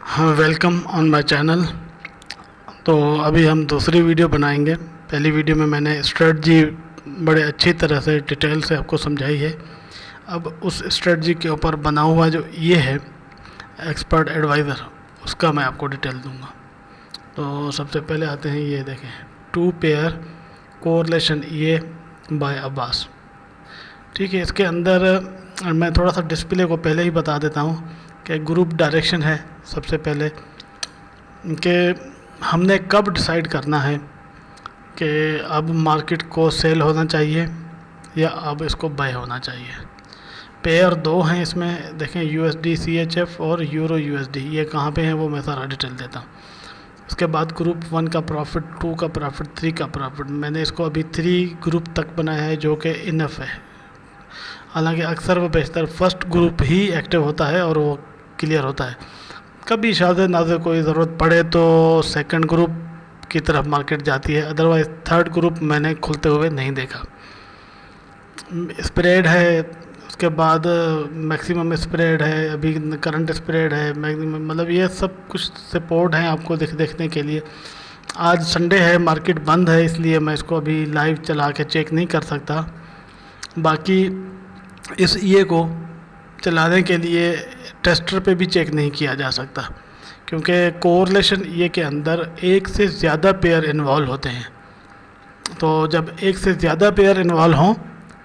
हाँ, welcome on my channel. तो अभी हम दूसरी वीडियो बनाएंगे। पहली वीडियो में मैंने स्ट्रेटजी बड़े अच्छी तरह से डिटेल से आपको समझाई है। अब उस स्ट्रेटजी के ऊपर बना हुआ जो ये है एक्सपर्ट एडवाइज़र, उसका मैं आपको डिटेल दूंगा। तो सबसे पहले आते हैं, ये देखें, 2 पेयर कोरिलेशन ये बाय अब्बास। ठीक है, इसके अंदर मैं थोड़ा सा डिस्प्ले को पहले ही बता देता हूँ कि ग्रुप डायरेक्शन है। सबसे पहले कि हमने कब डिसाइड करना है कि अब मार्केट को सेल होना चाहिए या अब इसको बाय होना चाहिए। पेयर 2 हैं इसमें, देखें, USD CHF और यूरो USD। ये कहाँ पे हैं वो मैं सारा डिटेल देता हूँ। उसके बाद ग्रुप 1 का प्रॉफिट, 2 का प्रॉफिट, 3 का प्रॉफिट। मैंने इसको अभी 3 ग्रुप तक बनाया है जो कि इनफ है। हालांकि अक्सर व बेशतर फर्स्ट ग्रुप ही एक्टिव होता है और वो क्लियर होता है। कभी शायद नाज़ कोई ज़रूरत पड़े तो सेकंड ग्रुप की तरफ मार्केट जाती है, अदरवाइज़ थर्ड ग्रुप मैंने खुलते हुए नहीं देखा। स्प्रेड है, उसके बाद मैक्सिमम स्प्रेड है, अभी करंट स्प्रेड है, मैक्सिमम, मतलब ये सब कुछ सपोर्ट हैं आपको देखने के लिए। आज संडे है, मार्केट बंद है, इसलिए मैं इसको अभी लाइव चला के चेक नहीं कर सकता। बाकी इस ये को चलाने के लिए टेस्टर पे भी चेक नहीं किया जा सकता, क्योंकि कोरिलेशन ये के अंदर एक से ज़्यादा पेयर इन्वॉल्व होते हैं। तो जब एक से ज़्यादा पेयर इन्वॉल्व हों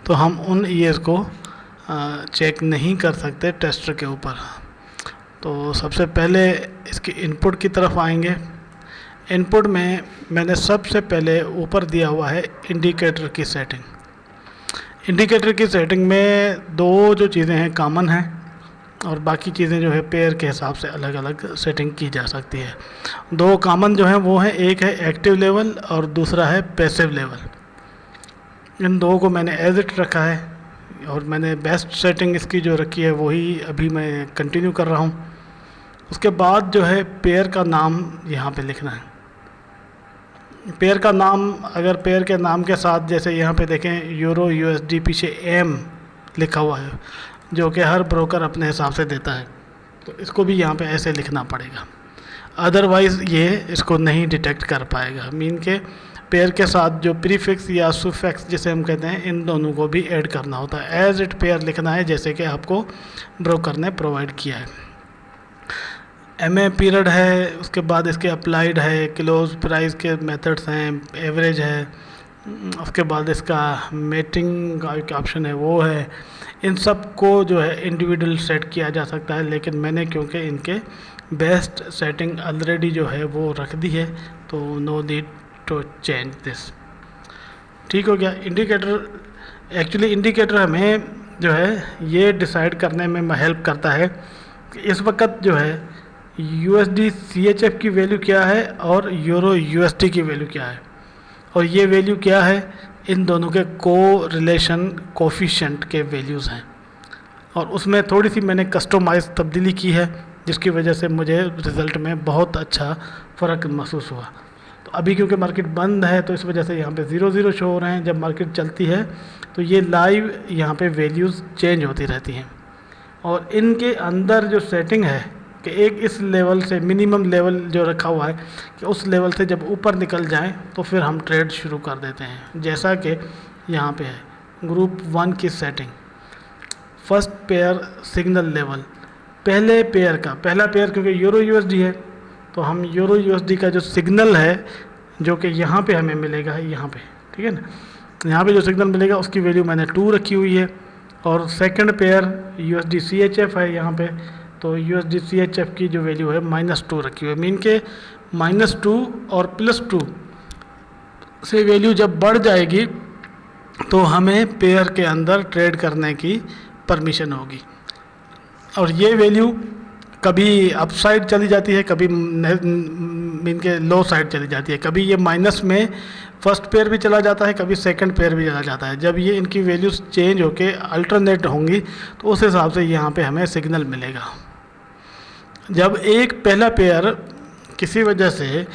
तो हम उन ईयर्स को चेक नहीं कर सकते टेस्टर के ऊपर। तो सबसे पहले इसके इनपुट की तरफ आएंगे। इनपुट में मैंने सबसे पहले ऊपर दिया हुआ है इंडिकेटर की सेटिंग। इंडिकेटर की सेटिंग में 2 जो चीज़ें हैं कॉमन हैं, और बाकी चीज़ें जो है पेयर के हिसाब से अलग अलग सेटिंग की जा सकती है। 2 कॉमन जो हैं वो हैं, एक है एक्टिव लेवल और दूसरा है पैसिव लेवल। इन 2 को मैंने एज इट रखा है, और मैंने बेस्ट सेटिंग इसकी जो रखी है वही अभी मैं कंटिन्यू कर रहा हूँ। उसके बाद जो है पेयर का नाम यहाँ पे लिखना है। पेयर का नाम, अगर पेयर के नाम के साथ, जैसे यहाँ पे देखें यूरो USD पीछे एम लिखा हुआ है, जो कि हर ब्रोकर अपने हिसाब से देता है, तो इसको भी यहाँ पे ऐसे लिखना पड़ेगा, अदरवाइज़ ये इसको नहीं डिटेक्ट कर पाएगा। मीन के पेयर के साथ जो प्रीफिक्स या सुफिक्स जिसे हम कहते हैं, इन दोनों को भी ऐड करना होता है। एज इट पेयर लिखना है जैसे कि आपको ब्रोकर ने प्रोवाइड किया है। MA पीरियड है, उसके बाद इसके अप्लाइड है, क्लोज प्राइस के मेथड्स हैं, एवरेज है, उसके बाद इसका मेटिंग का एक ऑप्शन है वो है। इन सब को जो है इंडिविजुअल सेट किया जा सकता है, लेकिन मैंने क्योंकि इनके बेस्ट सेटिंग ऑलरेडी जो है वो रख दी है, तो no need to change this. ठीक हो गया। इंडिकेटर, एक्चुअली इंडिकेटर हमें जो है ये डिसाइड करने में हेल्प करता है कि इस वक्त जो है USD CHF की वैल्यू क्या है और यूरो USD की वैल्यू क्या है, और ये वैल्यू क्या है, इन दोनों के कोरिलेशन कोफिशिएंट के वैल्यूज़ हैं। और उसमें थोड़ी सी मैंने कस्टमाइज तब्दीली की है, जिसकी वजह से मुझे रिज़ल्ट में बहुत अच्छा फ़र्क महसूस हुआ। तो अभी क्योंकि मार्केट बंद है तो इस वजह से यहाँ पे 0 शो हो रहे हैं। जब मार्केट चलती है तो ये लाइव यहाँ पे वैल्यूज़ चेंज होती रहती हैं, और इनके अंदर जो सेटिंग है कि एक इस लेवल से मिनिमम लेवल जो रखा हुआ है कि उस लेवल से जब ऊपर निकल जाएं तो फिर हम ट्रेड शुरू कर देते हैं। जैसा कि यहाँ पे है ग्रुप 1 की setting, first pair signal level, पहले पेयर का पहला पेयर, क्योंकि यूरो USD है तो हम यूरो USD का जो सिग्नल है जो कि यहाँ पे हमें मिलेगा, यहाँ पे, ठीक है ना, यहाँ पे जो सिग्नल मिलेगा उसकी वैल्यू मैंने 2 रखी हुई है। और सेकंड पेयर USD CHF है यहाँ पे, तो USD CHF की जो वैल्यू है -2 रखी हुई है। मीन के -2 और +2 से वैल्यू जब बढ़ जाएगी तो हमें पेयर के अंदर ट्रेड करने की परमिशन होगी। और ये वैल्यू कभी अप साइड चली जाती है, कभी मीन के लो साइड चली जाती है, कभी ये माइनस में फर्स्ट पेयर भी चला जाता है, कभी सेकंड पेयर भी चला जाता है। जब ये इनकी वैल्यूज़ चेंज होके अल्टरनेट होंगी तो उस हिसाब से यहाँ पे हमें सिग्नल मिलेगा। जब एक पहला पेयर किसी वजह से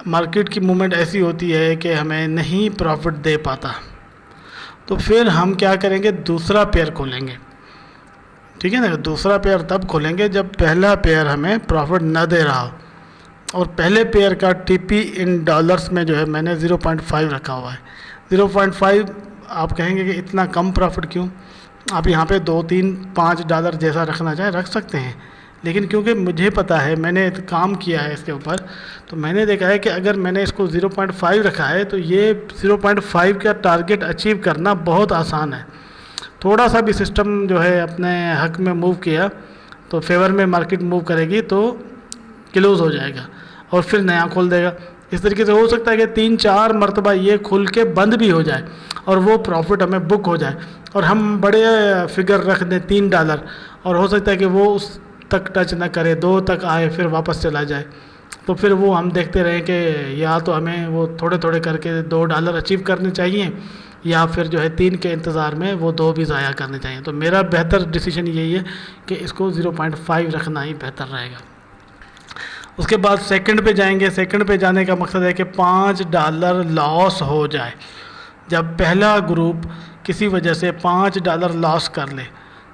मार्केट की मूवमेंट ऐसी होती है कि हमें नहीं प्रॉफिट दे पाता, तो फिर हम क्या करेंगे, दूसरा पेयर खोलेंगे। ठीक है ना। दूसरा पेयर तब खोलेंगे जब पहला पेयर हमें प्रॉफिट न दे रहा हो, और पहले पेयर का टीपी इन डॉलर्स में जो है मैंने 0.5 रखा हुआ है। 0.5 आप कहेंगे कि इतना कम प्रॉफिट क्यों? आप यहाँ पे 2, 3, $5 जैसा रखना चाहें रख सकते हैं, लेकिन क्योंकि मुझे पता है, मैंने काम किया है इसके ऊपर, तो मैंने देखा है कि अगर मैंने इसको 0.5 रखा है तो ये 0.5 का टारगेट अचीव करना बहुत आसान है। थोड़ा सा भी सिस्टम जो है अपने हक में मूव किया तो फेवर में मार्केट मूव करेगी तो क्लोज हो जाएगा और फिर नया खोल देगा। इस तरीके से हो सकता है कि 3-4 मरतबा ये खुल के बंद भी हो जाए और वो प्रॉफिट हमें बुक हो जाए और हम बड़े फिगर रख दें $3, और हो सकता है कि वो उस तक टच ना करे, 2 तक आए फिर वापस चला जाए। तो फिर वो हम देखते रहें कि या तो हमें वो थोड़े थोड़े करके $2 अचीव करने चाहिए, या फिर जो है 3 के इंतज़ार में वो 2 भी ज़ाया करने चाहिए। तो मेरा बेहतर डिसीजन यही है कि इसको 0.5 रखना ही बेहतर रहेगा। उसके बाद सेकंड पे जाएंगे। सेकंड पे जाने का मकसद है कि $5 लॉस हो जाए। जब पहला ग्रुप किसी वजह से $5 लॉस कर ले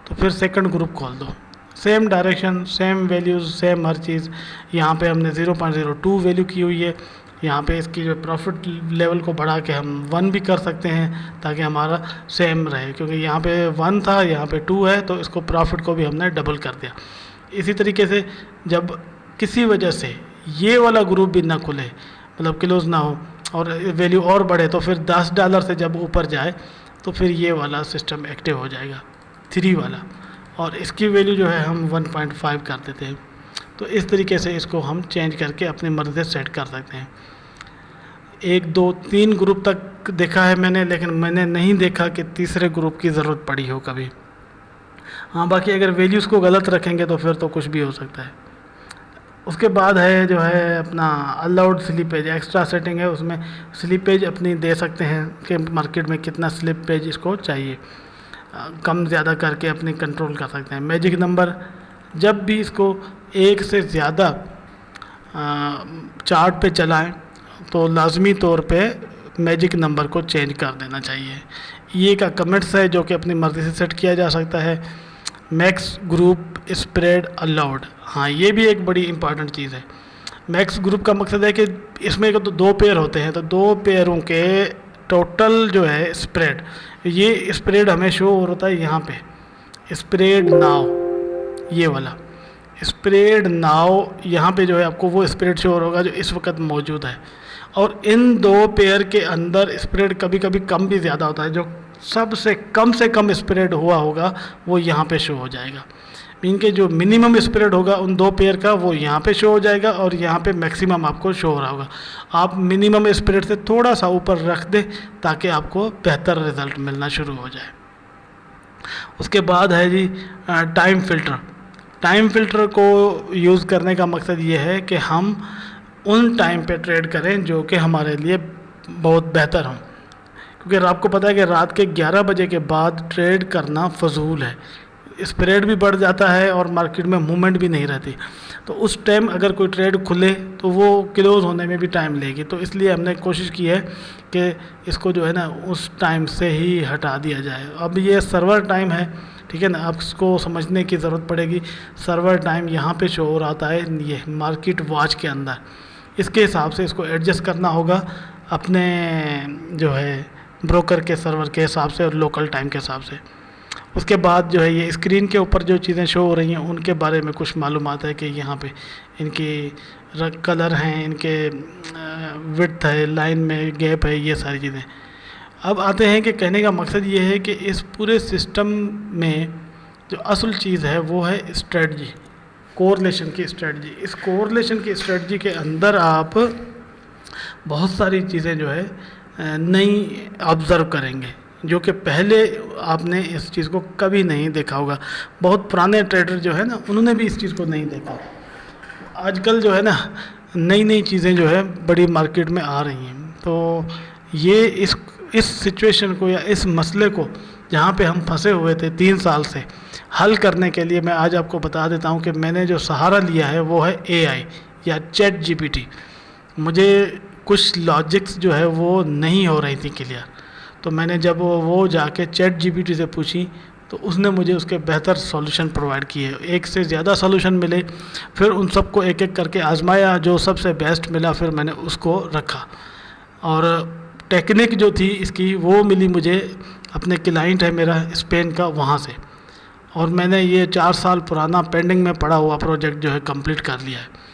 तो फिर सेकंड ग्रुप खोल दो। Same direction, same values, same हर चीज़। यहाँ पे हमने 0.02 वैल्यू की हुई है। यहाँ पे इसकी जो प्रॉफिट लेवल को बढ़ा के हम 1 भी कर सकते हैं ताकि हमारा सेम रहे, क्योंकि यहाँ पे 1 था, यहाँ पे 2 है, तो इसको प्रॉफिट को भी हमने डबल कर दिया। इसी तरीके से जब किसी वजह से ये वाला ग्रुप भी ना खुले, मतलब क्लोज ना हो और वैल्यू और बढ़े, तो फिर $10 से जब ऊपर जाए तो फिर ये वाला सिस्टम एक्टिव हो जाएगा, 3 वाला, और इसकी वैल्यू जो है हम 1.5 कर देते हैं। तो इस तरीके से इसको हम चेंज करके अपनी मर्ज़ी से सेट कर सकते हैं। 1, 2, 3 ग्रुप तक देखा है मैंने, लेकिन मैंने नहीं देखा कि तीसरे ग्रुप की ज़रूरत पड़ी हो कभी। हाँ, बाकी अगर वैल्यूज़ को गलत रखेंगे तो फिर तो कुछ भी हो सकता है। उसके बाद है जो है अपना अलाउड स्लिपेज, एक्स्ट्रा सेटिंग है, उसमें स्लिपेज अपनी दे सकते हैं कि मार्केट में कितना स्लिपेज इसको चाहिए, कम ज़्यादा करके अपनी कंट्रोल कर सकते हैं। मैजिक नंबर, जब भी इसको 1 से ज़्यादा चार्ट पे चलाएं तो लाजमी तौर पे मैजिक नंबर को चेंज कर देना चाहिए। ये का कमेंट्स है जो कि अपनी मर्ज़ी से सेट किया जा सकता है। मैक्स ग्रुप स्प्रेड अलाउड, हाँ ये भी एक बड़ी इंपॉर्टेंट चीज़ है। मैक्स ग्रुप का मकसद है कि इसमें तो 2 पेयर होते हैं, तो 2 पेयरों के टोटल जो है स्प्रेड, ये स्प्रेड हमें शो हो रहा है यहाँ पे, स्प्रेड नाउ, ये वाला स्प्रेड नाउ, यहाँ पे जो है आपको वो स्प्रेड शो होगा जो इस वक्त मौजूद है। और इन 2 पेयर के अंदर स्प्रेड कभी कभी कम भी ज़्यादा होता है, जो सबसे कम स्प्रेड हुआ होगा वो यहाँ पे शो हो जाएगा। इनके जो मिनिमम स्प्रेड होगा उन 2 पेयर का वो यहाँ पे शो हो जाएगा, और यहाँ पे मैक्सिमम आपको शो हो रहा होगा। आप मिनिमम स्प्रेड से थोड़ा सा ऊपर रख दें ताकि आपको बेहतर रिज़ल्ट मिलना शुरू हो जाए। उसके बाद है जी टाइम फ़िल्टर। टाइम फ़िल्टर को यूज़ करने का मकसद ये है कि हम उन टाइम पे ट्रेड करें जो कि हमारे लिए बहुत बेहतर हों, क्योंकि आपको पता है कि रात के 11 बजे के बाद ट्रेड करना फजूल है, स्प्रेड भी बढ़ जाता है और मार्केट में मूवमेंट भी नहीं रहती। तो उस टाइम अगर कोई ट्रेड खुले तो वो क्लोज़ होने में भी टाइम लेगी। तो इसलिए हमने कोशिश की है कि इसको जो है ना उस टाइम से ही हटा दिया जाए। अब ये सर्वर टाइम है, ठीक है ना, आपको समझने की ज़रूरत पड़ेगी। सर्वर टाइम यहाँ पे शो हो रहा है ये मार्केट वॉच के अंदर, इसके हिसाब से इसको एडजस्ट करना होगा अपने जो है ब्रोकर के सर्वर के हिसाब से और लोकल टाइम के हिसाब से। उसके बाद जो है ये स्क्रीन के ऊपर जो चीज़ें शो हो रही हैं उनके बारे में कुछ मालूमात है कि यहाँ पे इनकी कलर हैं, इनके विड्थ है, लाइन में गैप है, ये सारी चीज़ें। अब आते हैं कि कहने का मकसद ये है कि इस पूरे सिस्टम में जो असल चीज़ है वो है स्ट्रेटजी, कोरिलेशन की स्ट्रेटजी। इस कोरिलेशन की स्ट्रेटजी के अंदर आप बहुत सारी चीज़ें जो है नई ऑब्ज़र्व करेंगे जो कि पहले आपने इस चीज़ को कभी नहीं देखा होगा। बहुत पुराने ट्रेडर जो है ना उन्होंने भी इस चीज़ को नहीं देखा। आजकल जो है ना नई नई चीज़ें जो है बड़ी मार्केट में आ रही हैं, तो ये इस सिचुएशन को या इस मसले को जहाँ पे हम फंसे हुए थे 3 साल से हल करने के लिए मैं आज आपको बता देता हूँ कि मैंने जो सहारा लिया है वो है AI या चैट GPT। मुझे कुछ लॉजिक्स जो है वो नहीं हो रही थी क्लियर, तो मैंने जब वो जाके चैट GPT से पूछी तो उसने मुझे उसके बेहतर सॉल्यूशन प्रोवाइड किए, एक से ज़्यादा सॉल्यूशन मिले, फिर उन सबको एक एक करके आजमाया, जो सबसे बेस्ट मिला फिर मैंने उसको रखा। और टेक्निक जो थी इसकी वो मिली मुझे, अपने क्लाइंट है मेरा स्पेन का, वहाँ से, और मैंने ये 4 साल पुराना पेंडिंग में पड़ा हुआ प्रोजेक्ट जो है कंप्लीट कर लिया है।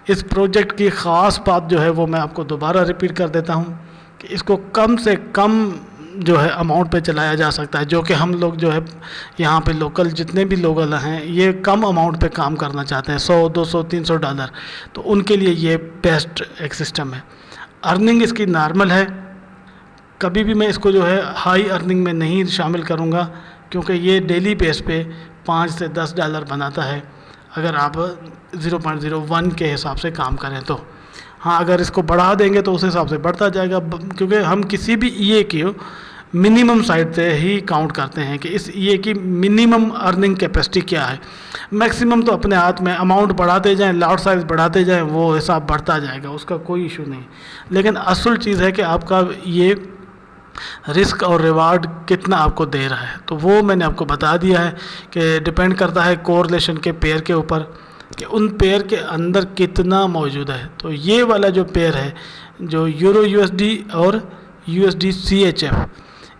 इस प्रोजेक्ट की ख़ास बात जो है वो मैं आपको दोबारा रिपीट कर देता हूँ कि इसको कम से कम जो है अमाउंट पे चलाया जा सकता है, जो कि हम लोग जो है यहाँ पे लोकल जितने भी लोग हैं ये कम अमाउंट पे काम करना चाहते हैं, 100, 200, 300 डॉलर, तो उनके लिए ये बेस्ट एक सिस्टम है। अर्निंग इसकी नॉर्मल है, कभी भी मैं इसको जो है हाई अर्निंग में नहीं शामिल करूँगा, क्योंकि ये डेली बेस पे 5 से 10 डॉलर बनाता है अगर आप 0.01 के हिसाब से काम करें तो। हाँ, अगर इसको बढ़ा देंगे तो उस हिसाब से बढ़ता जाएगा, क्योंकि हम किसी भी ईए की मिनिमम साइड से ही काउंट करते हैं कि इस ईए की मिनिमम अर्निंग कैपेसिटी क्या है। मैक्सिमम तो अपने हाथ में, अमाउंट बढ़ाते जाएं, लॉट साइज़ बढ़ाते जाएं, वो हिसाब बढ़ता जाएगा, उसका कोई इशू नहीं। लेकिन असल चीज़ है कि आपका ये रिस्क और रिवार्ड कितना आपको दे रहा है, तो वो मैंने आपको बता दिया है कि डिपेंड करता है कोरिलेशन के पेयर के ऊपर कि उन पेयर के अंदर कितना मौजूद है। तो ये वाला जो पेयर है जो यूरो यूएसडी और यूएसडी सीएचएफ,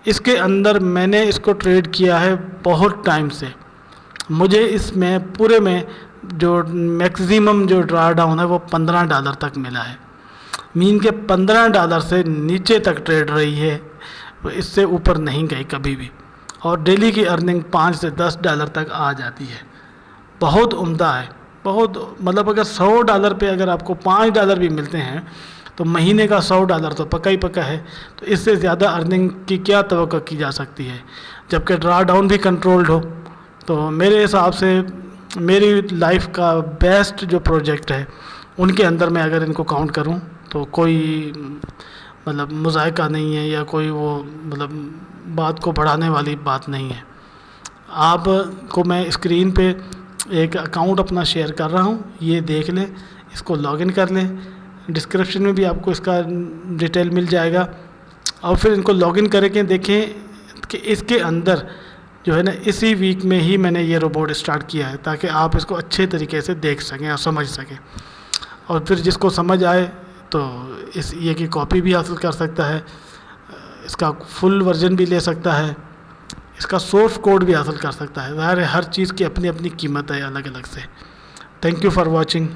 इसके अंदर मैंने इसको ट्रेड किया है बहुत टाइम से। मुझे इसमें पूरे में जो मैक्सिमम जो ड्रा डाउन है वो $15 तक मिला है। मीन के $15 से नीचे तक ट्रेड रही है, इससे ऊपर नहीं गई कभी भी, और डेली की अर्निंग 5 से 10 डॉलर तक आ जाती है। बहुत उम्दा है, बहुत, मतलब अगर $100 पे अगर आपको $5 भी मिलते हैं तो महीने का $100 तो पक्का ही पक्का है। तो इससे ज़्यादा अर्निंग की क्या तवक्को की जा सकती है, जबकि ड्रा डाउन भी कंट्रोल्ड हो। तो मेरे हिसाब से मेरी लाइफ का बेस्ट जो प्रोजेक्ट है उनके अंदर मैं अगर इनको काउंट करूं तो कोई मतलब मुज़ायका नहीं है, या कोई वो मतलब बात को बढ़ाने वाली बात नहीं है। आपको मैं स्क्रीन पे एक अकाउंट अपना शेयर कर रहा हूँ, ये देख लें, इसको लॉगिन कर लें, डिस्क्रिप्शन में भी आपको इसका डिटेल मिल जाएगा, और फिर इनको लॉगिन करके देखें कि इसके अंदर जो है ना, इसी वीक में ही मैंने ये रोबोट स्टार्ट किया है ताकि आप इसको अच्छे तरीके से देख सकें और समझ सकें। और फिर जिसको समझ आए तो इस ये की कॉपी भी हासिल कर सकता है, इसका फुल वर्जन भी ले सकता है, इसका सोर्स कोड भी हासिल कर सकता है। ज़ाहिर है हर चीज़ की अपनी अपनी कीमत है अलग अलग से। Thank you for watching.